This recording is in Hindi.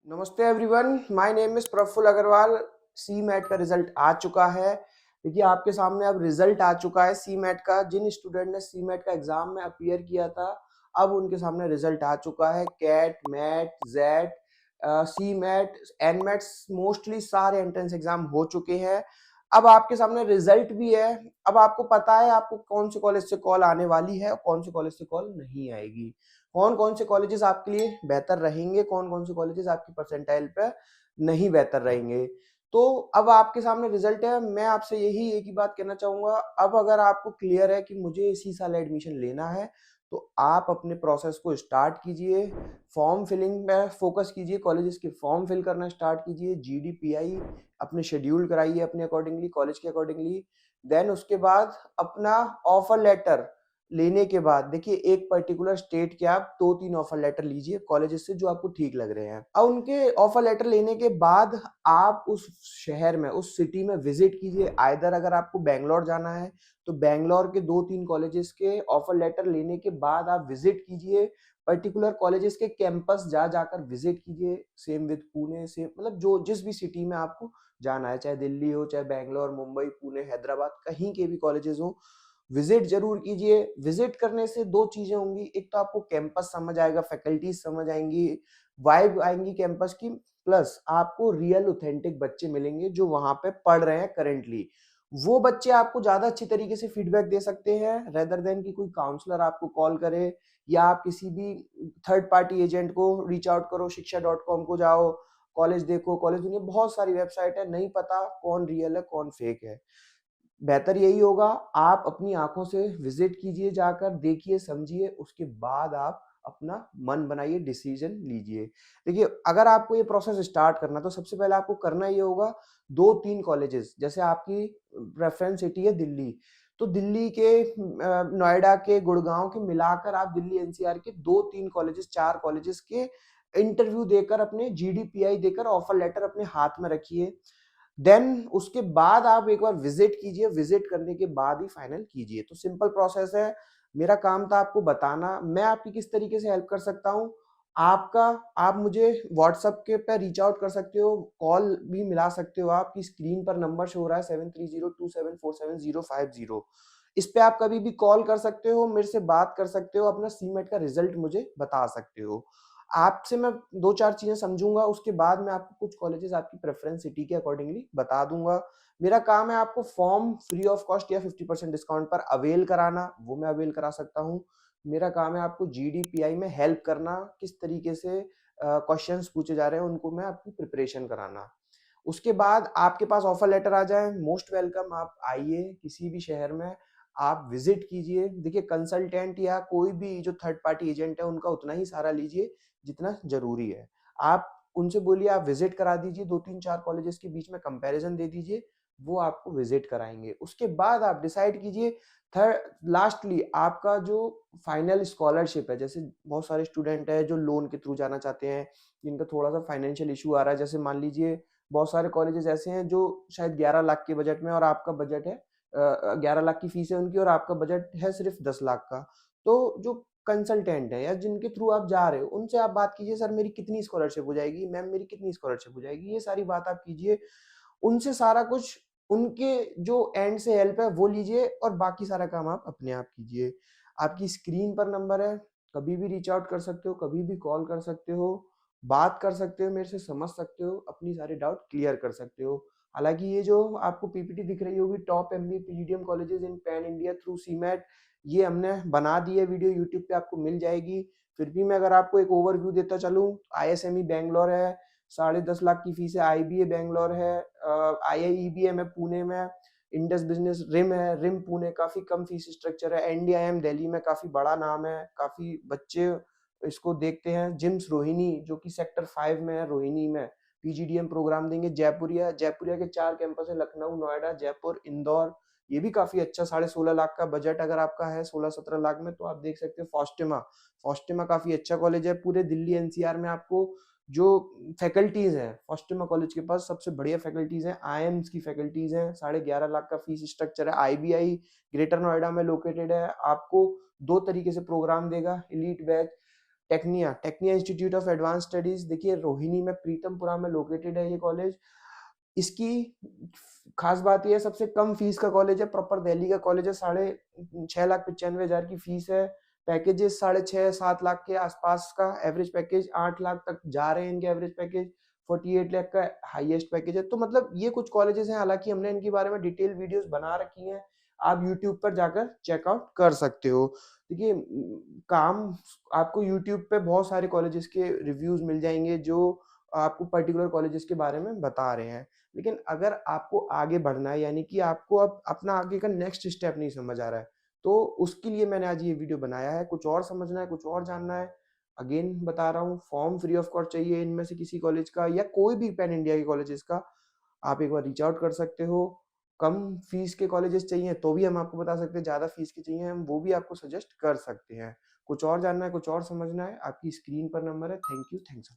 नमस्ते everyone, my name is Prafull Agrawal. CMAT का रिजल्ट आ चुका है। देखिए आपके सामने अब रिजल्ट आ चुका है सी मैट का। जिन स्टूडेंट ने सी मैट का एग्जाम में अपीयर किया था, अब उनके सामने रिजल्ट आ चुका है। कैट, मैट, जेट, सी मैट, एन मैट्स, मोस्टली सारे एंट्रेंस एग्जाम हो चुके हैं। अब आपके सामने रिजल्ट भी है। अब आपको पता है आपको कौन से कॉलेज से कॉल आने वाली है और कौन से कॉलेज से कॉल नहीं आएगी। कौन कौन से कॉलेजेस आपके लिए बेहतर रहेंगे, कौन कौन से कॉलेजेस आपकी परसेंटाइल पे नहीं बेहतर रहेंगे। तो अब आपके सामने रिजल्ट है। मैं आपसे यही एक ही बात कहना चाहूंगा, अब अगर आपको क्लियर है कि मुझे इसी साल एडमिशन लेना है तो आप अपने प्रोसेस को स्टार्ट कीजिए। फॉर्म फिलिंग में फोकस कीजिए, कॉलेजेस के फॉर्म फिल करना स्टार्ट कीजिए, GDPI अपने शेड्यूल कराइए अपने अकॉर्डिंगली, कॉलेज के अकॉर्डिंगली। देन उसके बाद अपना ऑफर लेटर लेने के बाद देखिए एक पर्टिकुलर स्टेट के आप 2-3 ऑफर लेटर लीजिए कॉलेजेस से जो आपको ठीक लग रहे हैं। अब उनके ऑफर लेटर लेने के बाद आप उस शहर में, उस सिटी में विजिट कीजिए। आइदर अगर आपको बैंगलोर जाना है तो बैंगलोर के 2-3 कॉलेजेस के ऑफर लेटर लेने के बाद आप विजिट कीजिए। पर्टिकुलर कॉलेजेस के कैंपस जाकर विजिट कीजिए। सेम विद पुणे, सेम मतलब जो जिस भी सिटी में आपको जाना है, चाहे दिल्ली हो, चाहे बैंगलोर, मुंबई, पुणे, हैदराबाद, कहीं के भी कॉलेजेस हो, विजिट जरूर कीजिए। विजिट करने से दो चीजें होंगी, एक तो आपको कैंपस समझ आएगा, फैकल्टीज समझ आएंगी, वाइब आएंगी कैंपस की, प्लस आपको रियल ऑथेंटिक बच्चे मिलेंगे जो वहां पे पढ़ रहे हैं करेंटली। वो बच्चे आपको ज्यादा अच्छी तरीके से फीडबैक दे सकते हैं रेदर देन कि कोई काउंसलर आपको कॉल करे या आप किसी भी थर्ड पार्टी एजेंट को रीच आउट करो। शिक्षा.com को जाओ, कॉलेज देखो, कॉलेज दुनिया बहुत सारी वेबसाइट है, नहीं पता कौन रियल है कौन फेक है। बेहतर यही होगा आप अपनी आंखों से विजिट कीजिए, जाकर देखिए, समझिए, उसके बाद आप अपना मन बनाइए, डिसीजन लीजिए। देखिए अगर आपको ये प्रोसेस स्टार्ट करना तो सबसे पहले आपको करना ये होगा, 2-3 कॉलेजेस, जैसे आपकी रेफरेंस सिटी है दिल्ली, तो दिल्ली के, नोएडा के, गुड़गांव के मिलाकर आप दिल्ली NCR के 2-3 कॉलेजेस, 4 कॉलेजेस के इंटरव्यू देकर, अपने GDPI देकर ऑफर लेटर अपने हाथ में रखिए। देन उसके बाद आप एक बार विजिट कीजिए, विजिट करने के बाद ही फाइनल कीजिए। तो सिंपल प्रोसेस है। मेरा काम था आपको बताना, मैं आपकी किस तरीके से हेल्प कर सकता हूँ। आपका आप मुझे व्हाट्सएप के पे रीच आउट कर सकते हो, कॉल भी मिला सकते हो। आपकी स्क्रीन पर नंबर शो हो रहा है 7302747050। इस पे आप कभी भी कॉल कर सकते हो, मेरे से बात कर सकते हो, अपना सीमेट का रिजल्ट मुझे बता सकते हो। आपसे मैं 2-4 चीजें समझूंगा, उसके बाद मैं आपको कुछ कॉलेजेस आपकी प्रेफरेंस सिटी के अकॉर्डिंगली बता दूंगा। मेरा काम है आपको फॉर्म फ्री ऑफ कॉस्ट या 50% डिस्काउंट पर अवेल कराना, वो मैं अवेल करा सकता हूँ। मेरा काम है आपको GDPI में हेल्प करना, किस तरीके से क्वेश्चंस पूछे जा रहे हैं उनको मैं आपकी प्रिपरेशन कराना। उसके बाद आपके पास ऑफर लेटर आ जाए, मोस्ट वेलकम, आप आइए किसी भी शहर में, आप विजिट कीजिए। देखिए कंसल्टेंट या कोई भी जो थर्ड पार्टी एजेंट है उनका उतना ही सहारा लीजिए जितना जरूरी है। आप उनसे बोलिए, आप विजिट करा दीजिए, 2-3-4 कॉलेजेस के बीच में कंपैरिजन दे दीजिए, वो आपको विजिट कराएंगे। उसके बाद आप डिसाइड कीजिए। थर्ड लास्टली आपका जो फाइनल स्कॉलरशिप है, जैसे बहुत सारे स्टूडेंट है जो लोन के थ्रू जाना चाहते हैं, जिनका थोड़ा सा फाइनेंशियल इशू आ रहा है, जैसे मान लीजिए बहुत सारे कॉलेजेस ऐसे हैं जो शायद 11 लाख के बजट में, और आपका बजट है 11 लाख की फीस है उनकी और आपका बजट है सिर्फ 10 लाख का। तो जो कंसल्टेंट है या जिनके थ्रू आप जा रहे हो उनसे आप बात कीजिए, सर मेरी कितनी स्कॉलरशिप हो जाएगी, मैम मेरी कितनी स्कॉलरशिप हो जाएगी, ये सारी बात आप कीजिए उनसे। सारा कुछ उनके जो एंड से हेल्प है वो लीजिए और बाकी सारा काम आप अपने आप कीजिए। आपकी स्क्रीन पर नंबर है, कभी भी रीच आउट कर सकते हो, कभी भी कॉल कर सकते हो, बात कर सकते हो, मेरे से समझ सकते हो, अपनी सारे डाउट क्लियर कर सकते हो। हालांकि ये जो आपको PPT दिख रही होगी, top MBA PGDM colleges in pan India through CMAT, ये हमने बना दी है वीडियो, यूट्यूब पे आपको मिल जाएगी। फिर भी मैं अगर आपको एक ओवरव्यू देता चलूँ, ISME बैंगलोर है, 10.5 लाख की फीस है। IBA बैंगलोर है, IIEBM है पुणे में, इंडस बिजनेस रिम है, रिम पुणे, काफी कम फीस स्ट्रक्चर है। NDIM दिल्ली में काफी बड़ा नाम है, काफी बच्चे इसको देखते हैं। जिम्स रोहिणी जो कि सेक्टर 5 में है, रोहिणी में PGDM प्रोग्राम देंगे। जयपुरिया, जयपुरिया के 4 कैंपस है, लखनऊ, नोएडा, जयपुर, इंदौर, ये भी काफी अच्छा। 16.5 लाख का बजट अगर आपका है 16-17 लाख में, तो आप देख सकते हो। फॉस्टिमा, फॉस्टिमा काफी अच्छा कॉलेज है, पूरे दिल्ली NCR में आपको जो फैकल्टीज हैं, फॉस्टिमा कॉलेज के पास सबसे बढ़िया फैकल्टीज हैं, IIMS की फैकल्टीज हैं। 11.5 लाख का फीस स्ट्रक्चर है। IBI ग्रेटर नोएडा में लोकेटेड है, आपको 2 तरीके से प्रोग्राम देगा, elite batch Tecnia Tecnia institute of advance studies, देखिए रोहिणी में प्रीतमपुरा में लोकेटेड है ये कॉलेज। इसकी खास बात यह है सबसे कम फीस का कॉलेज है, प्रॉपर दिल्ली का कॉलेज है। 6,95,हजार की फीस है। पैकेजेस 6.5 से 7 लाख के आसपास का एवरेज पैकेज, 8 लाख तक जा रहे हैं इनके एवरेज पैकेज। 48 लाख का हाईएस्ट पैकेज है। तो मतलब ये कुछ कॉलेजेस हैं, हालांकि हमने इनके बारे में डिटेल वीडियोस बना रखी हैं, आप यूट्यूब पर जाकर चेकआउट कर सकते हो। देखिए काम आपको यूट्यूब पे बहुत सारे कॉलेजेस के रिव्यूज मिल जाएंगे जो आपको पर्टिकुलर कॉलेजेस के बारे में बता रहे हैं। लेकिन अगर आपको आगे बढ़ना है, यानी कि आपको अब अपना आगे का नेक्स्ट स्टेप नहीं समझ आ रहा है, तो उसके लिए मैंने आज ये वीडियो बनाया है। कुछ और समझना है, कुछ और जानना है, अगेन बता रहा हूँ, फॉर्म फ्री ऑफ कॉस्ट चाहिए इनमें से किसी कॉलेज का या कोई भी पैन इंडिया के कॉलेजेस का, आप एक बार रीच आउट कर सकते हो। कम फीस के कॉलेजेस चाहिए तो भी हम आपको बता सकते हैं, ज़्यादा फीस के चाहिए हम वो भी आपको सजेस्ट कर सकते हैं। कुछ और जानना है, कुछ और समझना है, आपकी स्क्रीन पर नंबर है। Thank you, thanks.